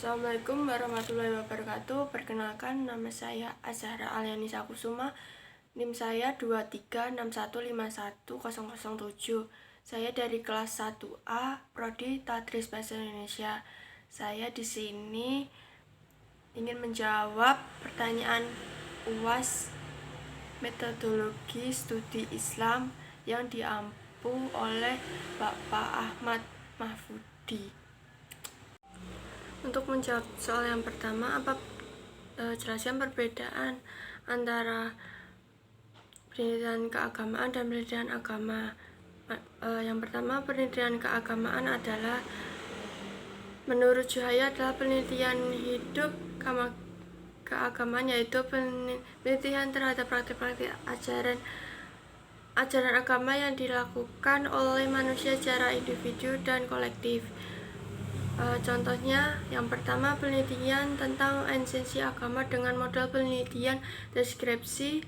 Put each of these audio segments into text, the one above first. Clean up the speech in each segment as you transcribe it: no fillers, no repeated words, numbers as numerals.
Assalamualaikum warahmatullahi wabarakatuh. Perkenalkan, nama saya Azhara Alianisa Kusuma. NIM saya 236151007. Saya dari kelas 1A, Prodi Tadris Bahasa Indonesia. Saya di sini ingin menjawab pertanyaan UAS metodologi studi Islam yang diampu oleh Bapak Ahmad Mahfudi. Untuk menjawab soal yang pertama, jelaskan perbedaan antara penelitian keagamaan dan penelitian agama. Yang pertama, penelitian keagamaan adalah menurut Juhaya adalah penelitian hidup keagamaan, yaitu penelitian terhadap praktik-praktik ajaran agama yang dilakukan oleh manusia secara individu dan kolektif. Contohnya, yang pertama, penelitian tentang esensi agama dengan modal penelitian, deskripsi,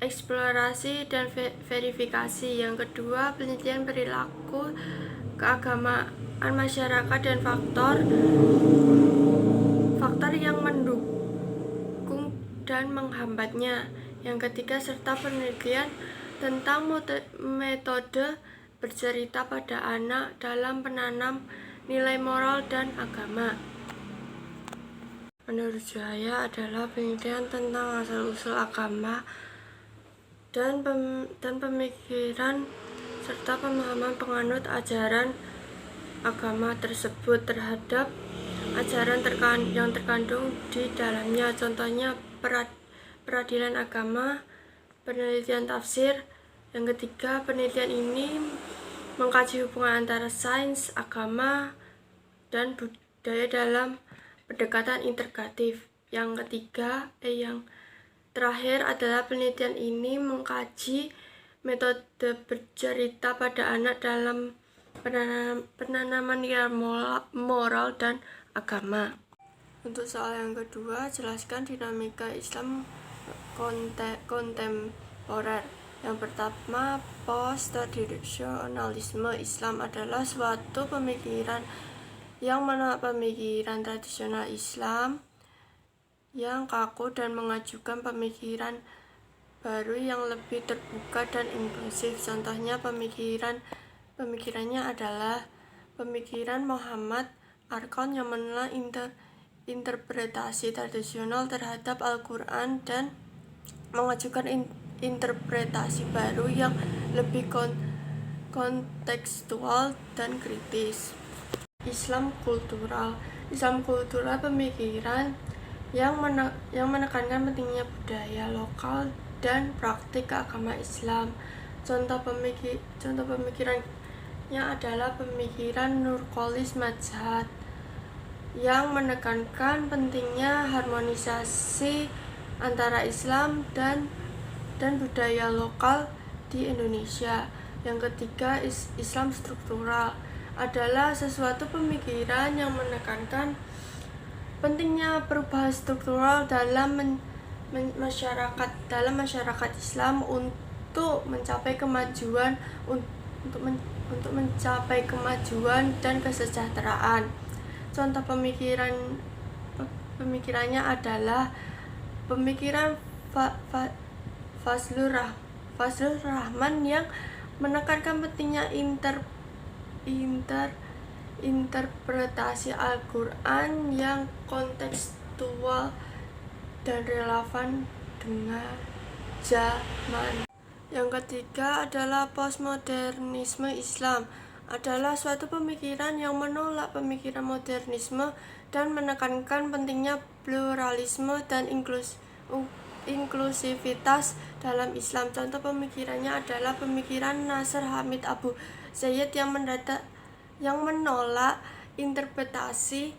eksplorasi, dan verifikasi. Yang kedua, penelitian perilaku keagamaan masyarakat dan faktor yang mendukung dan menghambatnya. Yang ketiga, serta penelitian tentang metode bercerita pada anak dalam penanam nilai moral dan agama. Menurut Juhaya adalah penelitian tentang asal-usul agama dan pemikiran serta pemahaman penganut ajaran agama tersebut terhadap ajaran yang terkandung di dalamnya. Contohnya peradilan agama, penelitian tafsir. Yang ketiga, penelitian ini mengkaji hubungan antara sains, agama, dan budaya dalam pendekatan integratif. Yang terakhir adalah penelitian ini mengkaji metode bercerita pada anak dalam penanaman nilai moral dan agama. Untuk soal yang kedua, jelaskan dinamika Islam kontemporer. Yang pertama, post-tradisionalisme. Islam adalah suatu pemikiran yang menolak pemikiran tradisional Islam yang kaku dan mengajukan pemikiran baru yang lebih terbuka dan inklusif. Contohnya, pemikirannya adalah pemikiran Muhammad Arqon yang menolak interpretasi tradisional terhadap Al-Quran dan mengajukan interpretasi baru yang lebih kontekstual dan kritis. Islam kultural pemikiran yang menekankan pentingnya budaya lokal dan praktik keagamaan Islam. Contoh pemikirannya adalah pemikiran Nurcholis Madjad yang menekankan pentingnya harmonisasi antara Islam dan budaya lokal di Indonesia. Yang ketiga, Islam struktural adalah sesuatu pemikiran yang menekankan pentingnya perubahan struktural dalam masyarakat Islam untuk mencapai kemajuan dan kesejahteraan. Contoh pemikirannya adalah pemikiran Fazlur Rahman yang menekankan pentingnya interpretasi Al-Quran yang kontekstual dan relevan dengan zaman. Yang ketiga adalah postmodernisme. Islam adalah suatu pemikiran yang menolak pemikiran modernisme dan menekankan pentingnya pluralisme dan inklusivitas dalam Islam. Contoh pemikirannya adalah pemikiran Nasr Hamid Abu Zaid yang menolak interpretasi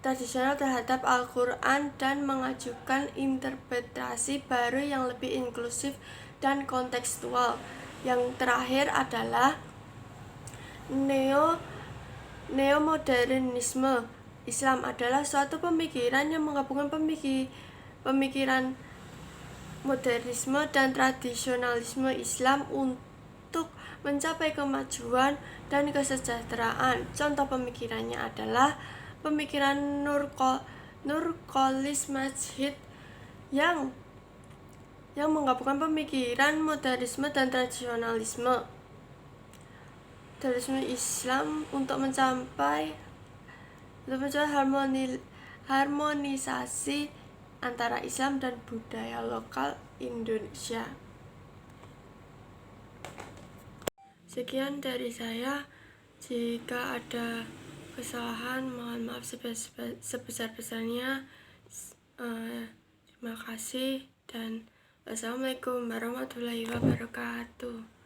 tradisional terhadap Al-Quran dan mengajukan interpretasi baru yang lebih inklusif dan kontekstual. Yang terakhir adalah neomodernisme. Islam adalah suatu pemikiran yang menggabungkan pemikiran modernisme dan tradisionalisme Islam untuk mencapai kemajuan dan kesejahteraan. Contoh pemikirannya adalah pemikiran Nurcholish Madjid yang menggabungkan pemikiran modernisme dan tradisionalisme Islam untuk mencapai harmonisasi antara Islam dan budaya lokal Indonesia. Sekian dari saya. Jika ada kesalahan, mohon maaf sebesar-besarnya. Terima kasih dan wassalamualaikum warahmatullahi wabarakatuh.